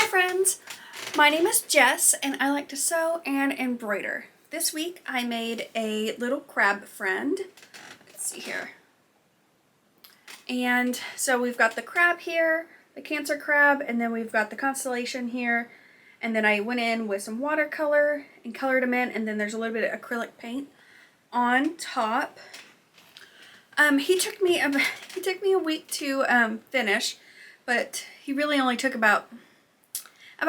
friends, my name is Jess and I like to sew and embroider. This week I made a little crab friend. Let's see here. And so we've got the crab here, the Cancer crab, and then we've got the constellation here. And then I went in with some watercolor and colored them in, and then there's a little bit of acrylic paint on top. He took me a week to finish, but he really only took about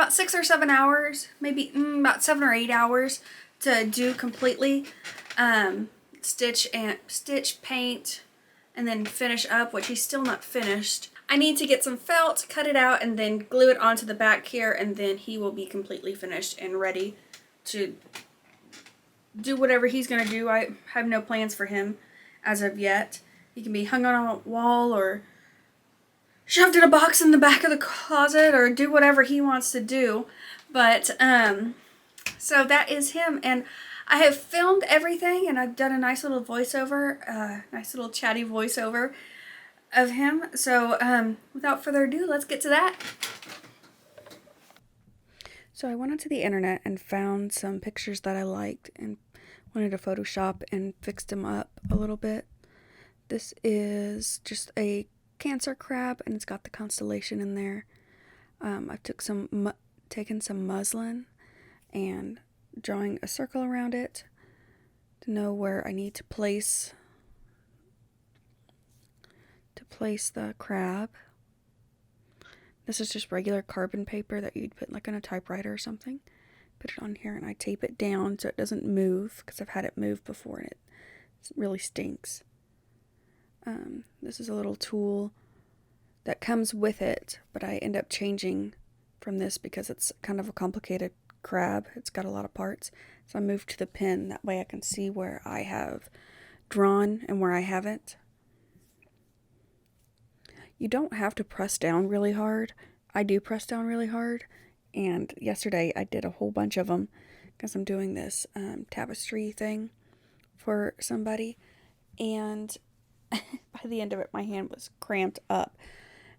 6 or 7 hours, maybe about 7 or 8 hours to do completely. Stitch, paint, and then finish up, which he's still not finished. I need to get some felt, cut it out, and then glue it onto the back here, and then he will be completely finished and ready to do whatever he's going to do. I have no plans for him as of yet. He can be hung on a wall or shoved in a box in the back of the closet or do whatever he wants to do. But, so that is him. And I have filmed everything and I've done a nice little voiceover, nice little chatty voiceover of him. So, without further ado, let's get to that. So I went onto the internet and found some pictures that I liked and wanted to Photoshop and fix them up a little bit. This is just a Cancer crab and it's got the constellation in there. I've taken some muslin and drawing a circle around it to know where I need to place the crab. This is just regular carbon paper that you'd put like on a typewriter or something. Put it on here and I tape it down so it doesn't move, because I've had it move before and it really stinks. This is a little tool that comes with it, but I end up changing from this because it's kind of a complicated crab. It's got a lot of parts. So I moved to the pen. That way I can see where I have drawn and where I haven't. You don't have to press down really hard. I do press down really hard. And yesterday I did a whole bunch of them because I'm doing this tapestry thing for somebody. And by the end of it, my hand was cramped up.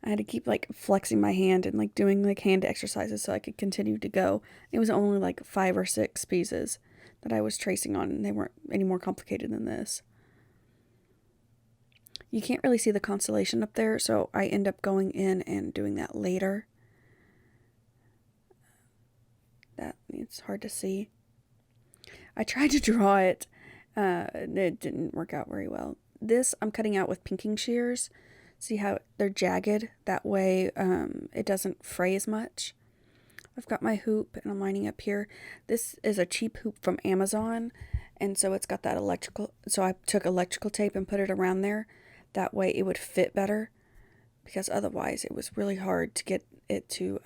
I had to keep like flexing my hand and like doing like hand exercises so I could continue to go. It was only like 5 or 6 pieces that I was tracing on, and they weren't any more complicated than this. You can't really see the constellation up there, so I end up going in and doing that later. It's hard to see. I tried to draw it. It didn't work out very well. This I'm cutting out with pinking shears. See how they're jagged? That way it doesn't fray as much. I've got my hoop and I'm lining up here. This is a cheap hoop from Amazon, and so it's got that electrical. So I took electrical tape and put it around there. That way it would fit better, because otherwise it was really hard to get it to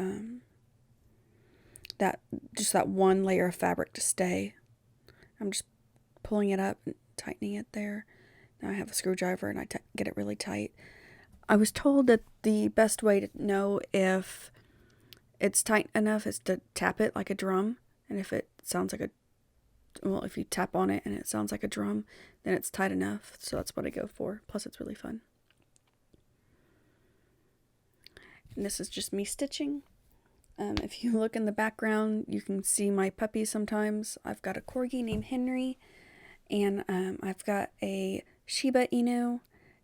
that one layer of fabric to stay. I'm just pulling it up and tightening it there. Now I have a screwdriver and I get it really tight. I was told that the best way to know if it's tight enough is to tap it like a drum. And if it sounds like if you tap on it and it sounds like a drum, then it's tight enough. So that's what I go for. Plus it's really fun. And this is just me stitching. If you look in the background, you can see my puppy sometimes. I've got a corgi named Henry. And I've got a Shiba Inu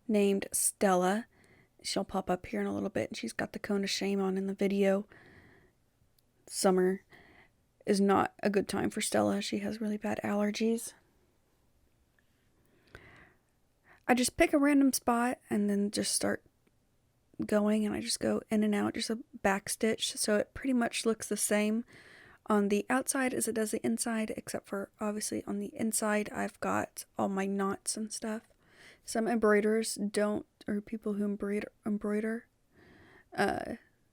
named Stella. She'll pop up here in a little bit, and she's got the cone of shame on in the video. Summer is not a good time for Stella. She has really bad allergies. I just pick a random spot and then just start going, and I just go in and out, just a back stitch, so it pretty much looks the same on the outside as it does the inside, except for obviously on the inside I've got all my knots and stuff. Some embroiderers or people who embroider,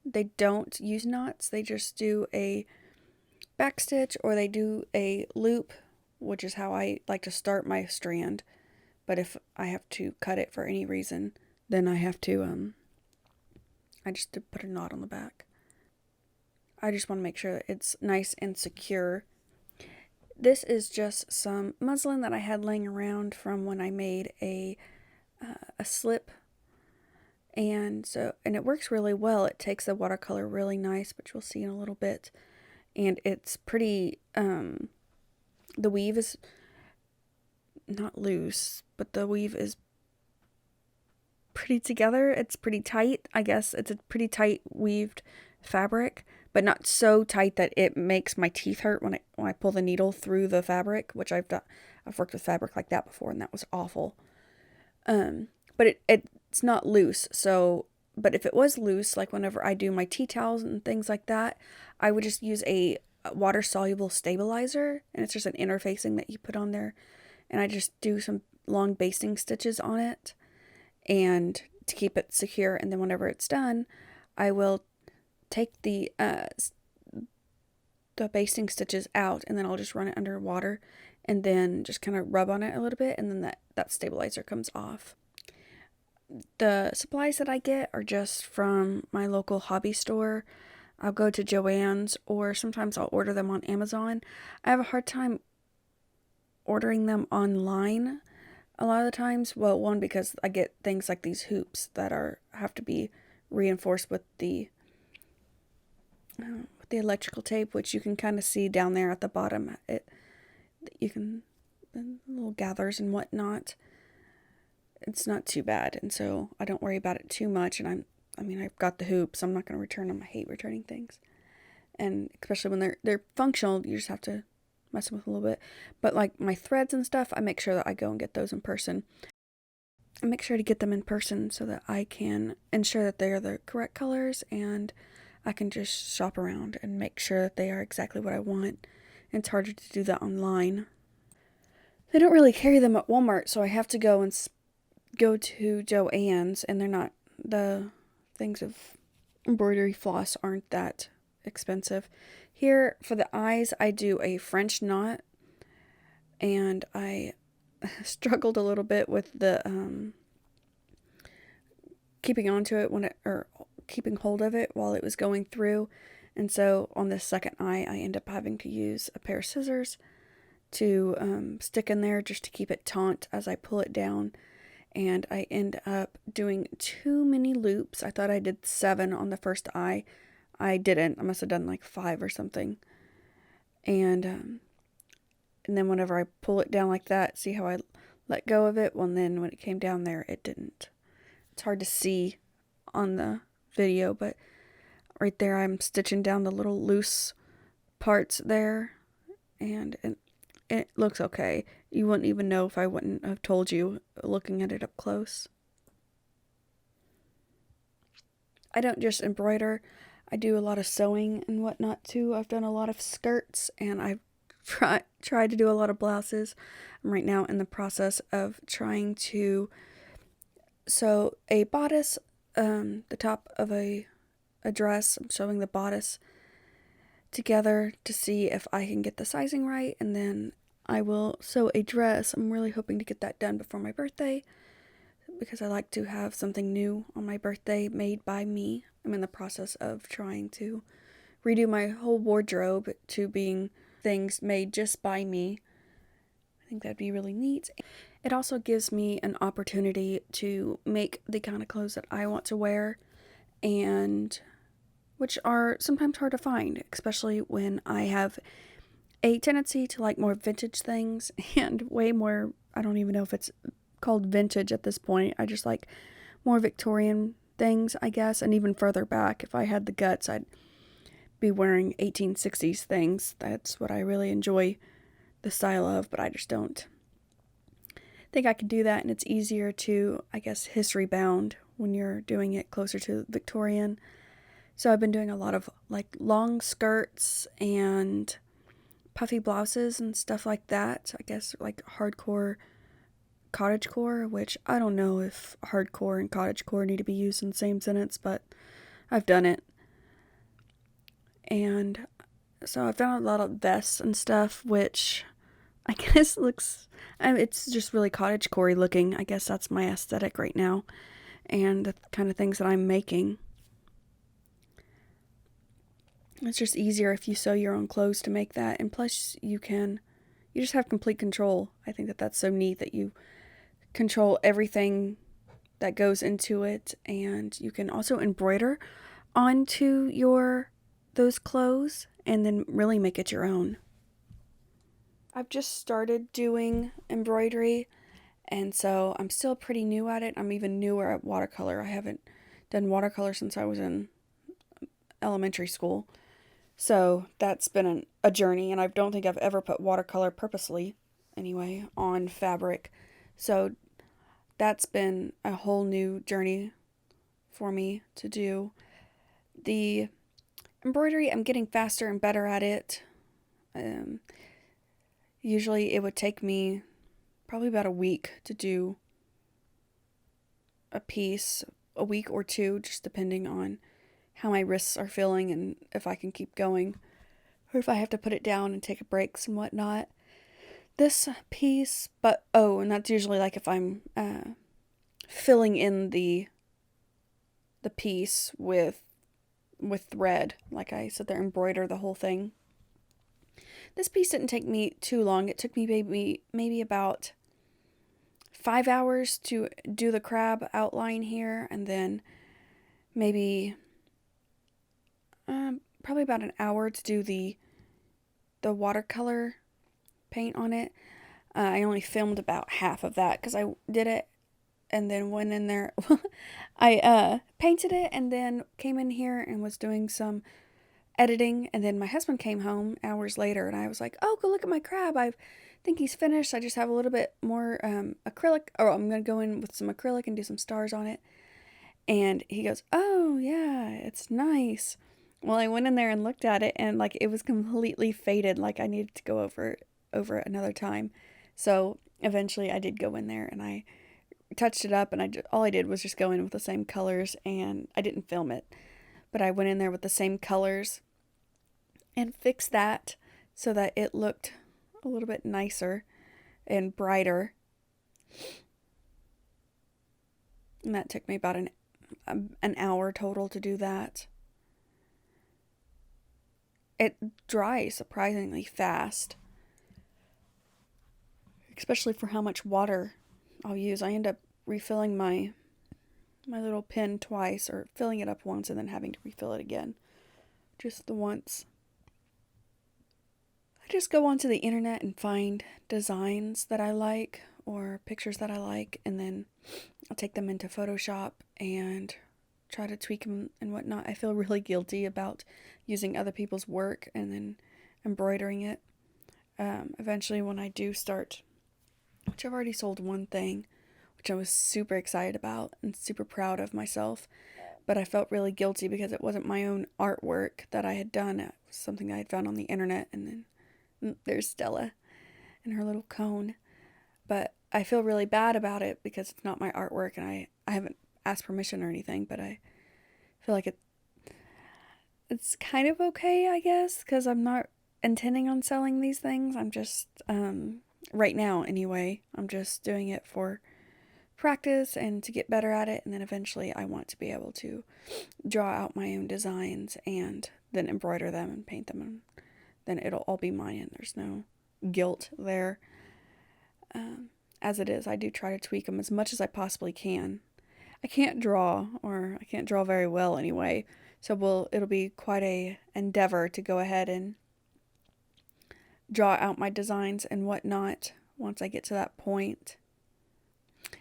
they don't use knots. They just do a back stitch, or they do a loop, which is how I like to start my strand. But if I have to cut it for any reason, then I have to, I just put a knot on the back. I just want to make sure that it's nice and secure. This is just some muslin that I had laying around from when I made a slip And it works really well. It takes the watercolor really nice, which we'll see in a little bit. And it's pretty, the weave is not loose, but the weave is pretty together. It's pretty tight. I guess it's a pretty tight weaved fabric, but not so tight that it makes my teeth hurt when I pull the needle through the fabric, which I've done. I've worked with fabric like that before, and that was awful. But it's not loose. So, but if it was loose, like whenever I do my tea towels and things like that, I would just use a water soluble stabilizer, and it's just an interfacing that you put on there, and I just do some long basting stitches on it, and to keep it secure. And then whenever it's done, I will take the basting stitches out, and then I'll just run it under water, and then just kind of rub on it a little bit, and then that stabilizer comes off. The supplies that I get are just from my local hobby store. I'll go to Joann's, or sometimes I'll order them on Amazon. I have a hard time ordering them online a lot of the times. Well, one, because I get things like these hoops that have to be reinforced with the electrical tape, which you can kind of see down there at the bottom. You can, little gathers and whatnot. It's not too bad, and so I don't worry about it too much. And I've got the hoops. I'm not going to return them. I hate returning things, and especially when they're functional, you just have to mess them with a little bit. But like my threads and stuff, I make sure that I go and get those in person. I make sure to get them in person so that I can ensure that they are the correct colors, and I can just shop around and make sure that they are exactly what I want. And it's harder to do that online. They don't really carry them at Walmart, so I have to go to Joann's, and they're not, the things of embroidery floss aren't that expensive. Here for the eyes, I do a French knot, and I struggled a little bit with the keeping onto it or keeping hold of it while it was going through. And so on this second eye, I end up having to use a pair of scissors to stick in there just to keep it taut as I pull it down. And I end up doing too many loops. I thought I did 7 on the first eye. I didn't. I must have done like 5 or something. And then whenever I pull it down like that, see how I let go of it? Well, then when it came down there, it didn't. It's hard to see on the video, but right there I'm stitching down the little loose parts there, and it looks okay. You wouldn't even know if I wouldn't have told you looking at it up close. I don't just embroider. I do a lot of sewing and whatnot too. I've done a lot of skirts, and I've tried to do a lot of blouses. I'm right now in the process of trying to sew a bodice, the top of a dress. I'm sewing the bodice together to see if I can get the sizing right, and then I will sew a dress. I'm really hoping to get that done before my birthday, because I like to have something new on my birthday made by me. I'm in the process of trying to redo my whole wardrobe to being things made just by me. I think that'd be really neat. It also gives me an opportunity to make the kind of clothes that I want to wear, and which are sometimes hard to find, especially when I have a tendency to like more vintage things, and way more, I don't even know if it's called vintage at this point. I just like more Victorian things, I guess, and even further back. If I had the guts, I'd be wearing 1860s things. That's what I really enjoy the style of, but I just don't think I can do that, and it's easier to, I guess, history bound when you're doing it closer to Victorian. So I've been doing a lot of like long skirts and puffy blouses and stuff like that. I guess like hardcore cottagecore, which I don't know if hardcore and cottagecore need to be used in the same sentence, but I've done it. And so I've done a lot of vests and stuff, which I guess looks, it's just really cottagecore looking. I guess that's my aesthetic right now, and the kind of things that I'm making. It's just easier if you sew your own clothes to make that, and plus you just have complete control. I think that that's so neat that you control everything that goes into it, and you can also embroider onto those clothes and then really make it your own. I've just started doing embroidery, and so I'm still pretty new at it. I'm even newer at watercolor. I haven't done watercolor since I was in elementary school. So that's been a journey, and I don't think I've ever put watercolor purposely, anyway, on fabric. So that's been a whole new journey for me to do. The embroidery, I'm getting faster and better at it. Usually it would take me probably about a week to do a piece, a week or two, just depending on how my wrists are feeling and if I can keep going or if I have to put it down and take breaks and whatnot. This piece, and that's usually like if I'm filling in the piece with thread, like I said there, embroider the whole thing. This piece didn't take me too long. It took me maybe about 5 hours to do the crab outline here, and then maybe probably about an hour to do the watercolor paint on it. I only filmed about half of that because I did it and then went in there. I painted it and then came in here and was doing some editing, and then my husband came home hours later and I was like, oh, go look at my crab. I think he's finished. I just have a little bit more acrylic, or I'm going to go in with some acrylic and do some stars on it. And he goes, oh yeah, it's nice. Well, I went in there and looked at it, and like it was completely faded, like I needed to go over another time. So eventually I did go in there and I touched it up, and all I did was just go in with the same colors, and I didn't film it, but I went in there with the same colors and fixed that so that it looked a little bit nicer and brighter. And that took me about an hour total to do that. It dries surprisingly fast, especially for how much water I'll use. I end up refilling my little pen twice, or filling it up once and then having to refill it again. Just the once. I just go onto the internet and find designs that I like or pictures that I like, and then I'll take them into Photoshop and try to tweak them and whatnot. I feel really guilty about using other people's work and then embroidering it. Eventually, when I do start, which I've already sold one thing, which I was super excited about and super proud of myself, but I felt really guilty because it wasn't my own artwork that I had done. It was something I had found on the internet, and then there's Stella and her little cone. But I feel really bad about it because it's not my artwork, and I haven't asked permission or anything, but I feel like it's kind of okay, I guess, because I'm not intending on selling these things. I'm just, right now anyway, I'm just doing it for practice and to get better at it, and then eventually I want to be able to draw out my own designs and then embroider them and paint them, and then it'll all be mine and there's no guilt there. As it is, I do try to tweak them as much as I possibly can. I can't draw very well anyway, so it'll be quite a endeavor to go ahead and draw out my designs and whatnot once I get to that point.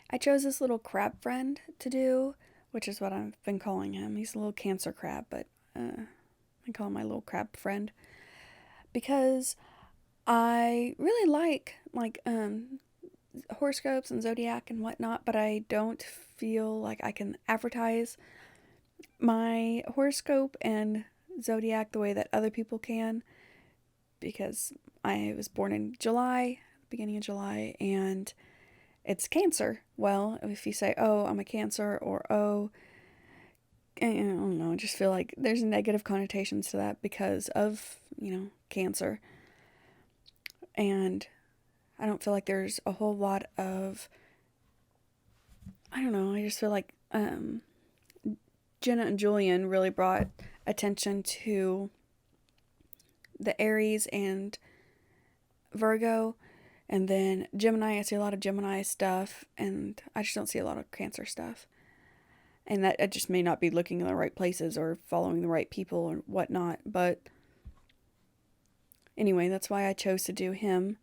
I chose this little crab friend to do, which is what I've been calling him. He's a little Cancer crab, but I call him my little crab friend because I really like horoscopes and zodiac and whatnot, but I don't feel like I can advertise my horoscope and zodiac the way that other people can, because I was born in July, beginning of July, and it's Cancer. Well, if you say, oh, I'm a Cancer, or oh, I don't know, I just feel like there's negative connotations to that because of, Cancer. And I don't feel like there's a whole lot of, I don't know, I just feel like Jenna and Julian really brought attention to the Aries and Virgo, And then Gemini, I see a lot of Gemini stuff, and I just don't see a lot of Cancer stuff. And that I just may not be looking in the right places or following the right people or whatnot. But anyway, that's why I chose to do him.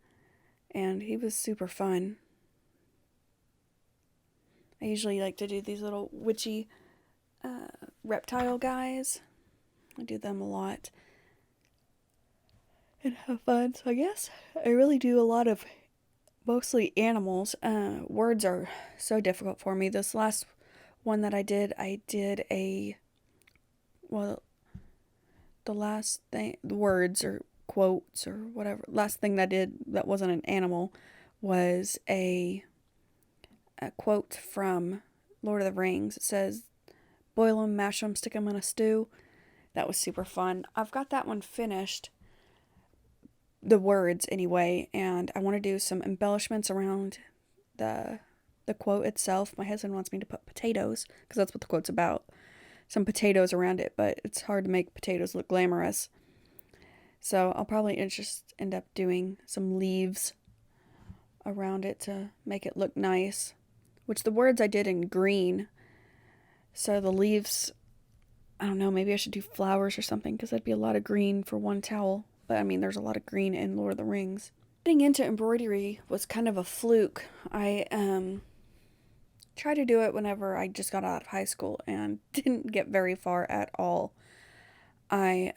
And he was super fun. I usually like to do these little witchy reptile guys. I do them a lot and have fun. So I guess I really do a lot of mostly animals. Words are so difficult for me. This last one that I did a, well, the last thing, the words or quotes or whatever, last thing that I did that wasn't an animal was a quote from Lord of the Rings. It says, boil them, mash them, stick them in a stew. That was super fun. I've got that one finished, the words anyway, and I want to do some embellishments around the quote itself. My husband wants me to put potatoes, because that's what the quote's about. Some potatoes around it, but it's hard to make potatoes look glamorous. So I'll probably just end up doing some leaves around it to make it look nice. Which the words I did in green. So the leaves, I don't know, maybe I should do flowers or something, because that'd be a lot of green for one towel. But I mean, there's a lot of green in Lord of the Rings. Getting into embroidery was kind of a fluke. I tried to do it whenever I just got out of high school and didn't get very far at all. I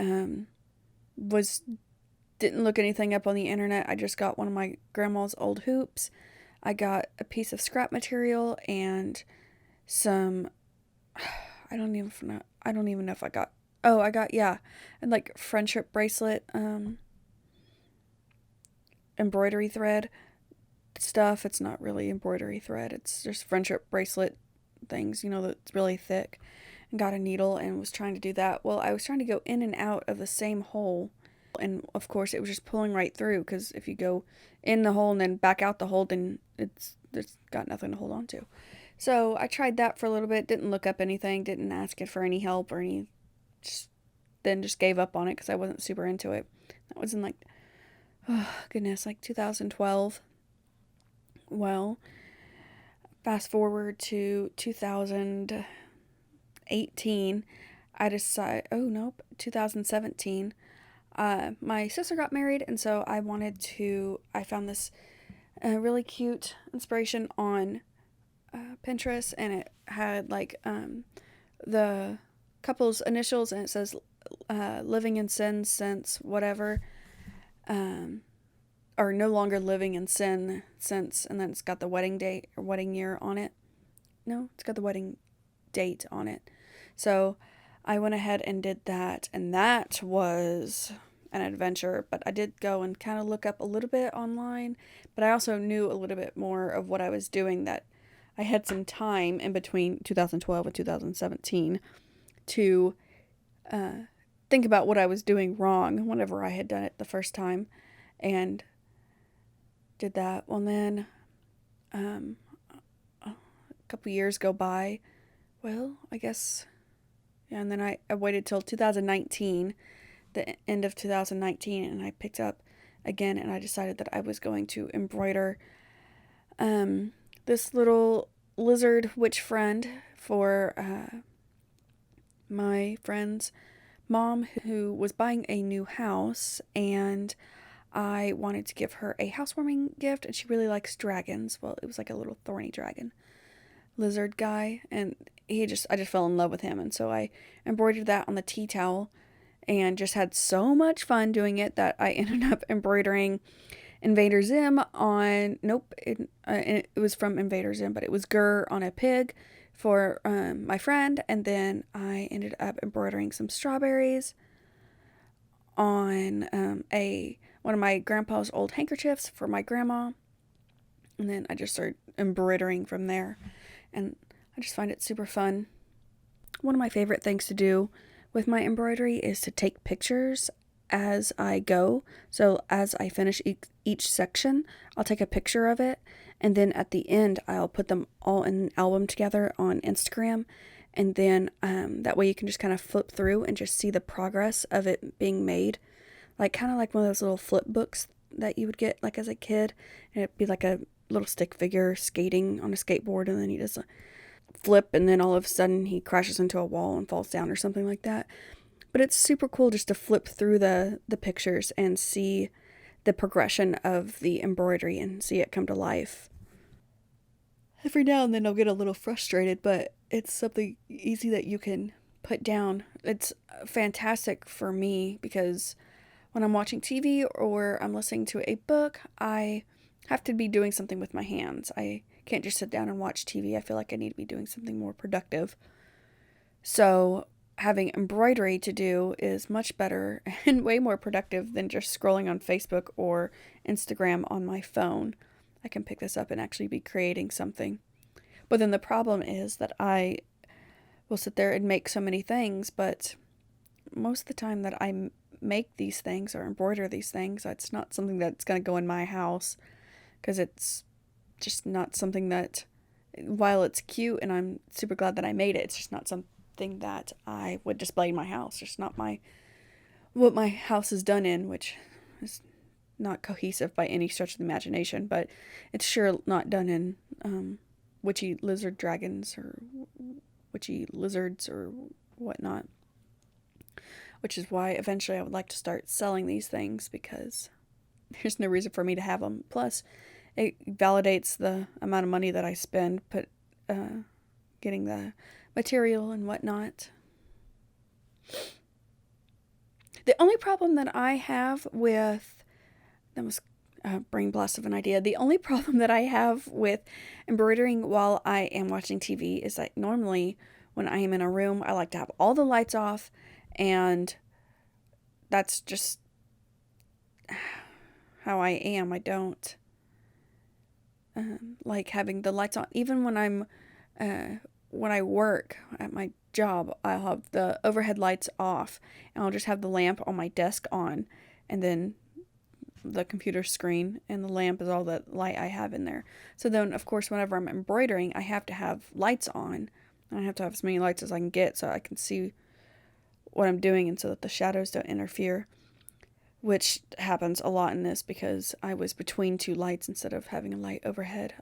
didn't look anything up on the internet. I just got one of my grandma's old hoops. I got a piece of scrap material and some, I don't even know if I got, and like friendship bracelet, embroidery thread stuff. It's not really embroidery thread. It's just friendship bracelet things, that's really thick. And got a needle and was trying to do that. Well, I was trying to go in and out of the same hole. And of course it was just pulling right through, because if you go in the hole and then back out the hole, then it's got nothing to hold on to. So I tried that for a little bit, didn't look up anything, didn't ask it for any help or any, then just gave up on it because I wasn't super into it. That was in like 2012. Well, fast forward to 2018, I decided, 2017, my sister got married, and so I found this really cute inspiration on Pinterest, and it had like the couple's initials, and it says living in sin since whatever, or no longer living in sin since, and then it's got the wedding date or wedding year on it. No, it's got the wedding date on it. So I went ahead and did that, and that was an adventure. But I did go and kind of look up a little bit online, but I also knew a little bit more of what I was doing, that I had some time in between 2012 and 2017 to think about what I was doing wrong whenever I had done it the first time, and did that. Well, then a couple years go by. Well, I guess, yeah, and then I waited till 2019, the end of 2019, and I picked up again, and I decided that I was going to embroider this little lizard witch friend for my friend's mom, who was buying a new house, and I wanted to give her a housewarming gift, and she really likes dragons. Well, it was like a little thorny dragon lizard guy, and I just fell in love with him, and so I embroidered that on the tea towel, and just had so much fun doing it that I ended up embroidering Invader Zim on, it was from Invader Zim, but it was Gur on a pig for my friend, and then I ended up embroidering some strawberries on one of my grandpa's old handkerchiefs for my grandma, and then I just started embroidering from there, and I just find it super fun. One of my favorite things to do with my embroidery is to take pictures as I go. So as I finish each section, I'll take a picture of it, and then at the end I'll put them all in an album together on Instagram, and then that way you can just kind of flip through and just see the progress of it being made, like kind of like one of those little flip books that you would get like as a kid. And it'd be like a little stick figure skating on a skateboard, and then he does a flip, and then all of a sudden he crashes into a wall and falls down or something like that. But it's super cool just to flip through the pictures and see the progression of the embroidery and see it come to life. Every now and then I'll get a little frustrated, but it's something easy that you can put down. It's fantastic for me because when I'm watching TV or I'm listening to a book, I have to be doing something with my hands. I can't just sit down and watch TV. I feel like I need to be doing something more productive. So having embroidery to do is much better and way more productive than just scrolling on Facebook or Instagram on my phone. I can pick this up and actually be creating something. But then the problem is that I will sit there and make so many things, but most of the time that I make these things or embroider these things, it's not something that's going to go in my house, because it's just not something that, while it's cute and I'm super glad that I made it, it's just not something that I would display in my house. It's not what my house is done in, which is not cohesive by any stretch of the imagination, but it's sure not done in witchy lizard dragons or witchy lizards or whatnot. Which is why eventually I would like to start selling these things, because there's no reason for me to have them. Plus, it validates the amount of money that I spend getting the material and whatnot. The only problem that I have with... That was a brain blast of an idea. The only problem that I have with embroidering while I am watching TV is that normally when I am in a room, I like to have all the lights off, and that's just how I am. I don't like having the lights on. Even when I work at my job, I'll have the overhead lights off, and I'll just have the lamp on my desk on, and then the computer screen and the lamp is all the light I have in there. So then, of course, whenever I'm embroidering, I have to have lights on, and I have to have as many lights as I can get so I can see what I'm doing and so that the shadows don't interfere, which happens a lot in this because I was between two lights instead of having a light overhead.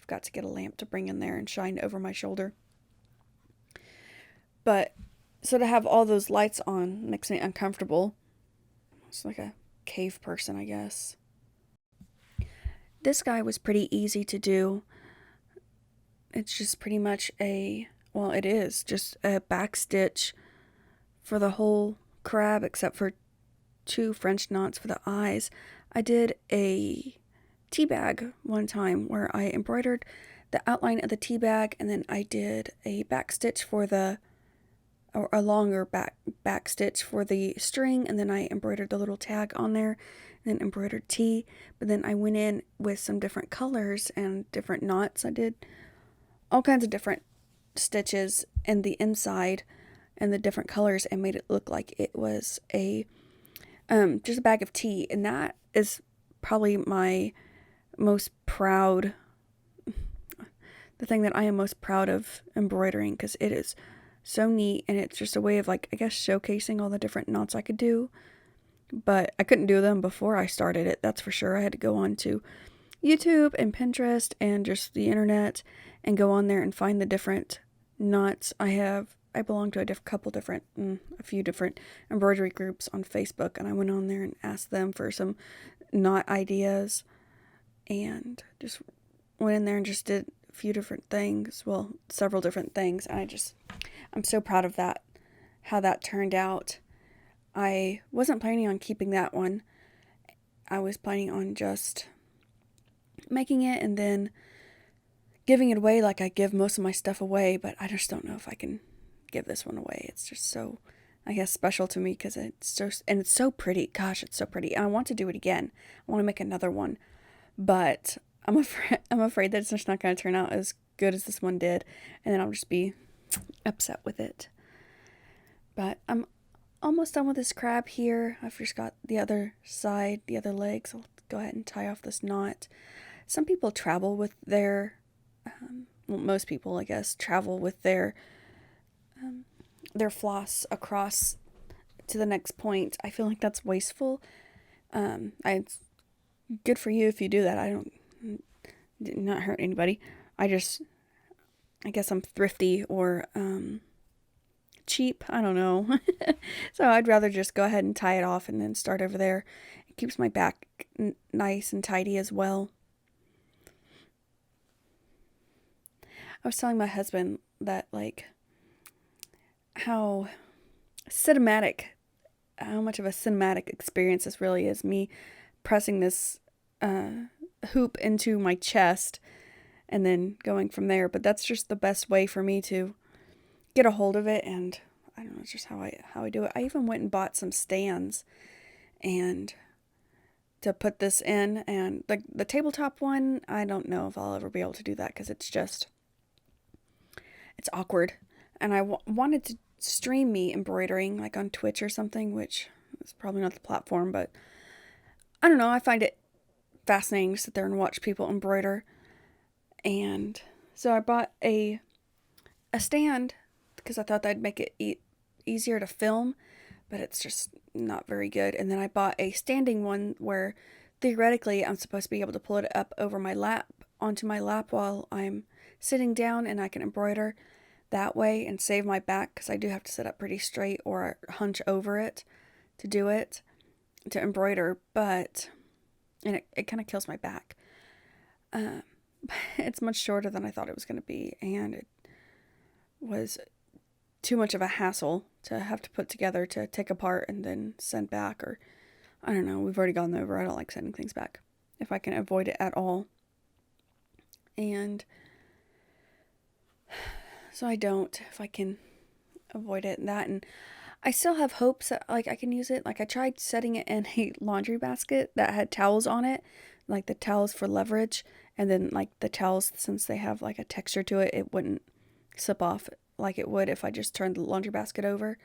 I've got to get a lamp to bring in there and shine over my shoulder. But so to have all those lights on makes me uncomfortable. It's like a cave person, I guess. This guy was pretty easy to do. It's just pretty much it is just a back stitch for the whole crab except for 2 French knots for the eyes. I did a tea bag one time where I embroidered the outline of the tea bag, and then I did a back stitch for a longer back stitch for the string, and then I embroidered the little tag on there, and then embroidered tea. But then I went in with some different colors and different knots. I did all kinds of different stitches in the inside and the different colors and made it look like it was just a bag of tea. And that is probably my most proud, the thing that I am most proud of embroidering, because it is so neat, and it's just a way of, like, I guess, showcasing all the different knots I could do. But I couldn't do them before I started it, that's for sure. I had to go on to YouTube and Pinterest and just the internet and go on there and find the different knots. I belong to a few different embroidery groups on Facebook, and I went on there and asked them for some knot ideas, and just went in there and just did a few different things, well, several different things, and I'm so proud of that, how that turned out. I wasn't planning on keeping that one. I was planning on just making it and then giving it away like I give most of my stuff away, but I just don't know if I can give this one away. It's just so, I guess, special to me because it's so pretty. Gosh, it's so pretty. And I want to do it again. I want to make another one, but I'm afraid that it's just not going to turn out as good as this one did, and then I'll just be upset with it. But I'm almost done with this crab here. I've just got the other side, the other legs. I'll go ahead and tie off this knot. Some people travel with their, most people, I guess, travel with their floss across to the next point. I feel like that's wasteful. I good for you if you do that. Did not hurt anybody. I guess I'm thrifty or cheap. I don't know. So I'd rather just go ahead and tie it off and then start over there. It keeps my back nice and tidy as well. I was telling my husband that, like, how much of a cinematic experience this really is, me pressing this hoop into my chest and then going from there. But that's just the best way for me to get a hold of it, and I don't know, it's just how I do it. I even went and bought some stands and to put this in, and the tabletop one, I don't know if I'll ever be able to do that because it's awkward. And I wanted to stream me embroidering, like on Twitch or something, which is probably not the platform, but I don't know, I find it fascinating to sit there and watch people embroider. And so I bought a stand because I thought that'd make it easier to film, but it's just not very good. And then I bought a standing one where theoretically I'm supposed to be able to pull it up over my lap, onto my lap while I'm sitting down, and I can embroider that way and save my back, because I do have to sit up pretty straight or hunch over it to do it, to embroider, and it kind of kills my back. It's much shorter than I thought it was going to be, and it was too much of a hassle to have to put together to take apart and then send back, or I don't know, we've already gone over. I don't like sending things back if I can avoid it at all. And so I don't, if I can avoid it, and I still have hopes that, like, I can use it. Like, I tried setting it in a laundry basket that had towels on it, like the towels for leverage, and then, like, the towels, since they have, like, a texture to it, it wouldn't slip off like it would if I just turned the laundry basket over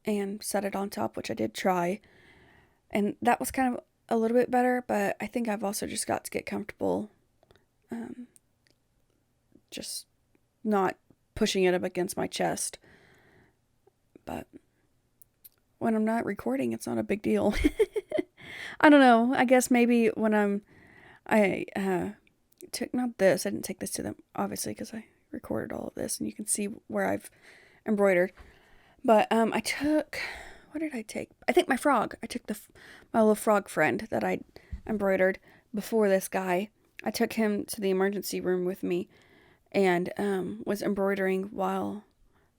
and set it on top, which I did try. And that was kind of a little bit better, but I think I've also just got to get comfortable just not pushing it up against my chest. But when I'm not recording, it's not a big deal. I don't know. I guess maybe when I took, not this, I didn't take this to them, obviously, because I recorded all of this, and you can see where I've embroidered. But I took, what did I take? I think my frog. I took my little frog friend that I embroidered before this guy. I took him to the emergency room with me, and was embroidering while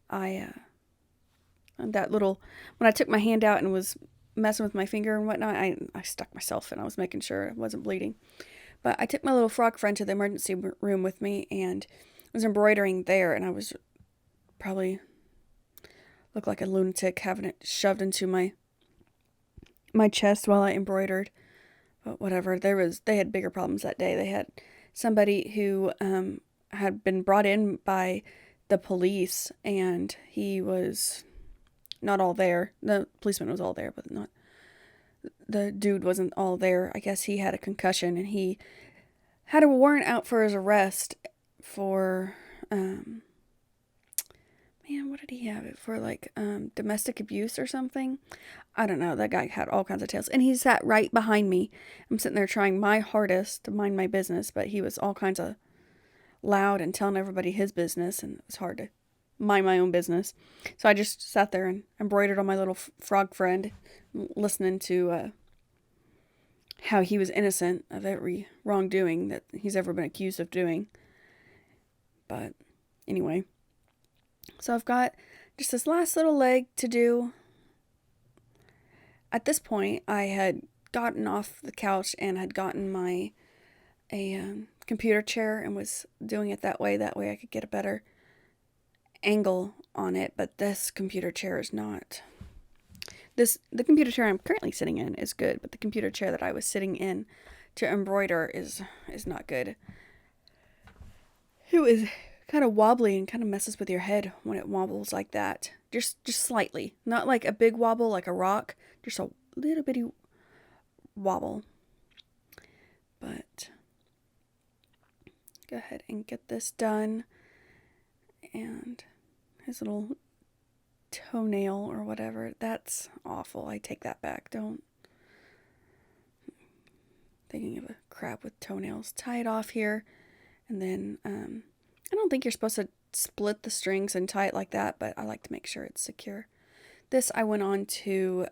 when I took my hand out and was messing with my finger and whatnot, I stuck myself, and I was making sure it wasn't bleeding. But I took my little frog friend to the emergency room with me and was embroidering there, and I was probably looked like a lunatic having it shoved into my chest while I embroidered. But whatever, they had bigger problems that day. They had somebody who had been brought in by the police, and he was not all there. The policeman was all there, but not the dude wasn't all there. I guess he had a concussion, and he had a warrant out for his arrest for what did he have it for? Like domestic abuse or something. I don't know. That guy had all kinds of tales, and he sat right behind me. I'm sitting there trying my hardest to mind my business, but he was all kinds of loud and telling everybody his business, and it was hard to mind my own business. So I just sat there and embroidered on my little frog friend, listening to how he was innocent of every wrongdoing that he's ever been accused of doing. But anyway, so I've got just this last little leg to do. At this point, I had gotten off the couch and had gotten a computer chair and was doing it that way. That way I could get a better angle on it. But this computer chair is not. The computer chair I'm currently sitting in is good, but the computer chair that I was sitting in to embroider is not good. It was kind of wobbly and kind of messes with your head when it wobbles like that. Just slightly. Not like a big wobble like a rock, just a little bitty wobble. But go ahead and get this done. And his little toenail or whatever, that's awful. I take that back. Don't. thinking of a crab with toenails. Tie it off here, and then I don't think you're supposed to split the strings and tie it like that, but I like to make sure it's secure. This I went on to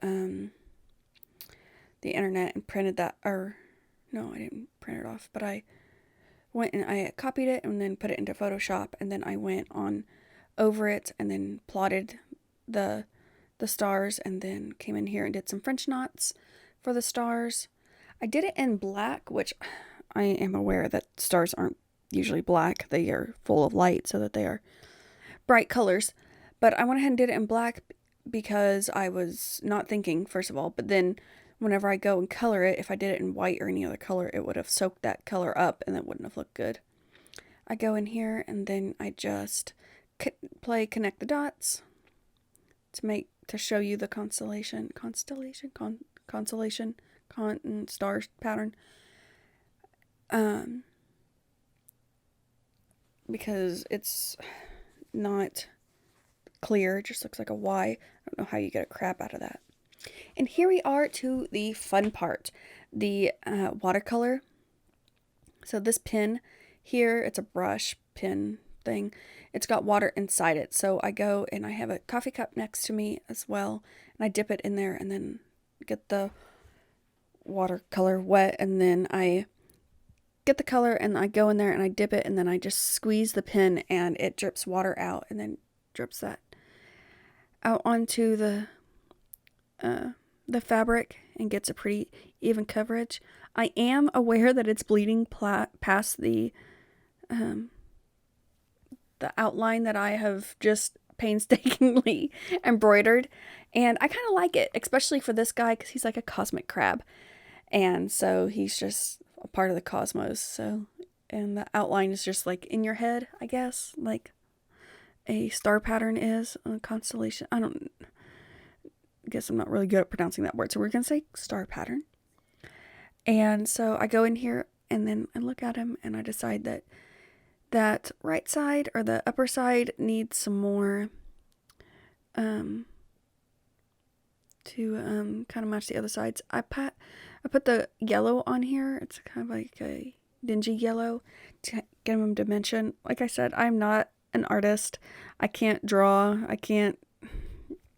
the internet and printed that, or no, I didn't print it off, but I went and I copied it and then put it into Photoshop, and then I went on over it and then plotted the stars, and then came in here and did some French knots for the stars. I did it in black, which I am aware that stars aren't usually black. They are full of light, so that they are bright colors. But I went ahead and did it in black because I was not thinking, first of all, but then whenever I go and color it, if I did it in white or any other color, it would have soaked that color up and it wouldn't have looked good. I go in here and then I just connect the dots to show you the constellation star pattern. Because it's not clear, it just looks like a Y. I don't know how you get a crab out of that. And here we are to the fun part, the watercolor. So this pen here, it's a brush pen thing. It's got water inside it. So I go and I have a coffee cup next to me as well, and I dip it in there and then get the watercolor wet, and then I get the color and I go in there and I dip it, and then I just squeeze the pen and it drips water out, and then drips that out onto the fabric and gets a pretty even coverage. I am aware that it's bleeding past the outline that I have just painstakingly embroidered, and I kind of like it, especially for this guy because he's like a cosmic crab, and so he's just a part of the cosmos. So, and the outline is just like in your head, I guess, like a star pattern is a constellation. I guess I'm not really good at pronouncing that word, so we're gonna say star pattern. And so I go in here and then I look at him and I decide that right side or the upper side needs some more to kind of match the other sides. I put the yellow on here. It's kind of like a dingy yellow to give him dimension. Like I said, I'm not an artist. I can't draw. It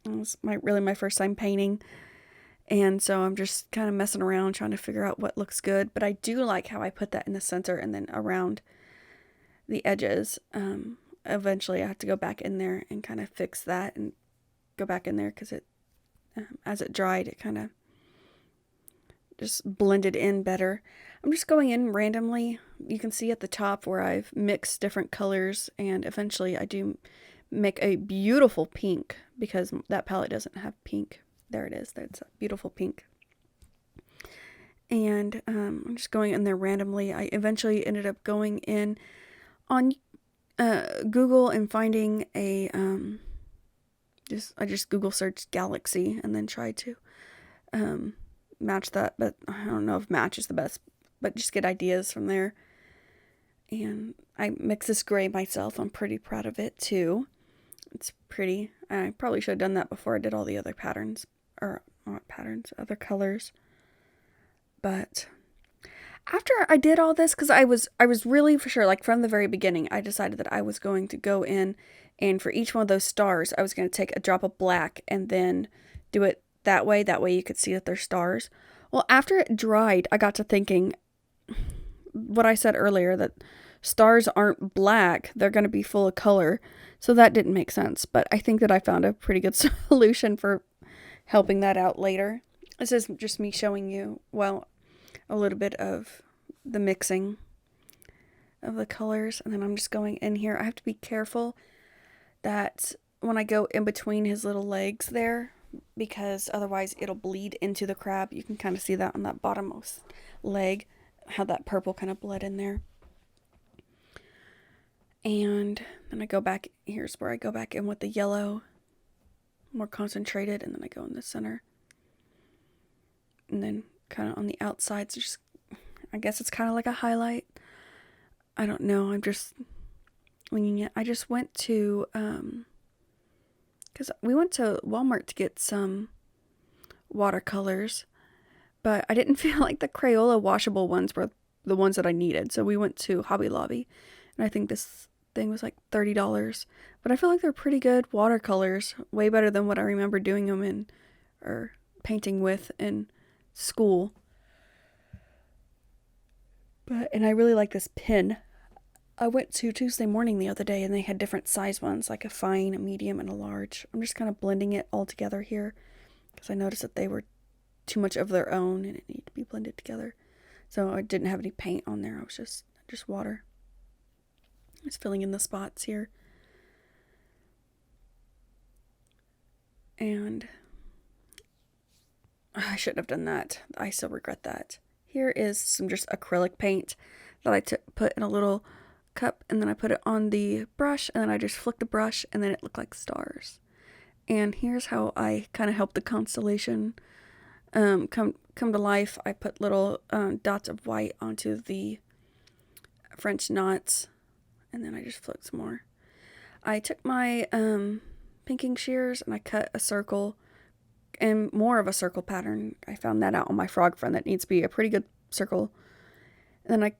was my first time painting. And so I'm just kind of messing around trying to figure out what looks good. But I do like how I put that in the center and then around the edges. Eventually I have to go back in there and kind of fix that and go back in there because as it dried, it kind of just blended in better. I'm just going in randomly. You can see at the top where I've mixed different colors, and eventually I do make a beautiful pink because that palette doesn't have pink. There it is. That's a beautiful pink. And I'm just going in there randomly. I eventually ended up going in on Google and finding a I just Google searched galaxy and then tried to match that, but I don't know if match is the best, but just get ideas from there. And I mix this gray myself. I'm pretty proud of it too. It's pretty. I probably should have done that before I did all the other patterns, or not patterns, other colors. But after I did all this, because I was really for sure, like from the very beginning, I decided that I was going to go in and for each one of those stars, I was going to take a drop of black and then do it that way. That way you could see that they're stars. Well, after it dried, I got to thinking what I said earlier, that stars aren't black. They're going to be full of color. So that didn't make sense. But I think that I found a pretty good solution for helping that out later. This is just me showing you, well, a little bit of the mixing of the colors. And then I'm just going in here. I have to be careful that when I go in between his little legs there, because otherwise it'll bleed into the crab. You can kind of see that on that bottommost leg, how that purple kind of bled in there. And then I go back, here's where I go back in with the yellow, more concentrated, and then I go in the center. And then kind of on the outsides, just, I guess it's kind of like a highlight. I don't know, I'm just winging it. I just went to, because we went to Walmart to get some watercolors, but I didn't feel like the Crayola washable ones were the ones that I needed. So we went to Hobby Lobby, and I think this thing was like $30. But I feel like they're pretty good watercolors, way better than what I remember doing them in, or painting with in school. And I really like this pen. I went to Tuesday Morning the other day, and they had different size ones, like a fine, a medium, and a large. I'm just kind of blending it all together here, because I noticed that they were too much of their own, and it needed to be blended together. So I didn't have any paint on there. I was just water. Just filling in the spots here. And I shouldn't have done that. I still regret that. Here is some just acrylic paint that I put in a little cup, and then I put it on the brush, and then I just flicked the brush, and then it looked like stars. And here's how I kind of helped the constellation come to life. I put little dots of white onto the French knots, and then I just flicked some more. I took my pinking shears and I cut a circle, and more of a circle pattern. I found that out on my frog friend that needs to be a pretty good circle. And then I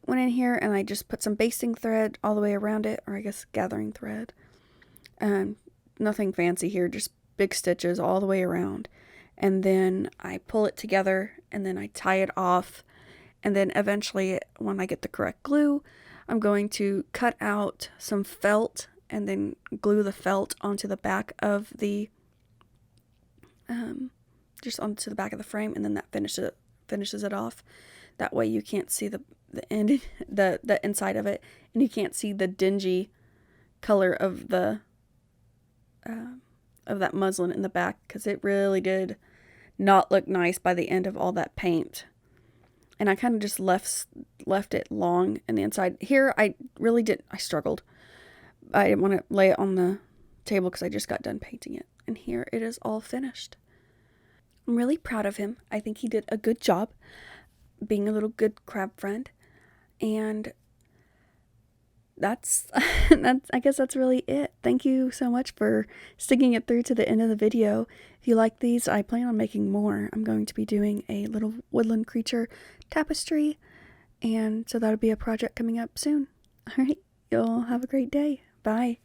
went in here and I just put some basting thread all the way around it, or I guess gathering thread. Nothing fancy here, just big stitches all the way around. And then I pull it together, and then I tie it off. And then eventually, when I get the correct glue, I'm going to cut out some felt and then glue the felt onto the back of the just onto the back of the frame, and then that finishes it off. That way you can't see the end, the inside of it, and you can't see the dingy color of the of that muslin in the back, because it really did not look nice by the end of all that paint. And I kind of just left it long in the inside. Here I struggled. I didn't want to lay it on the table because I just got done painting it. And here it is all finished. I'm really proud of him. I think he did a good job being a little good crab friend. And that's I guess that's really it. Thank you so much for sticking it through to the end of the video. If you like these, I plan on making more. I'm going to be doing a little woodland creature tapestry, and so that'll be a project coming up soon. All right, you'll have a great day. Bye.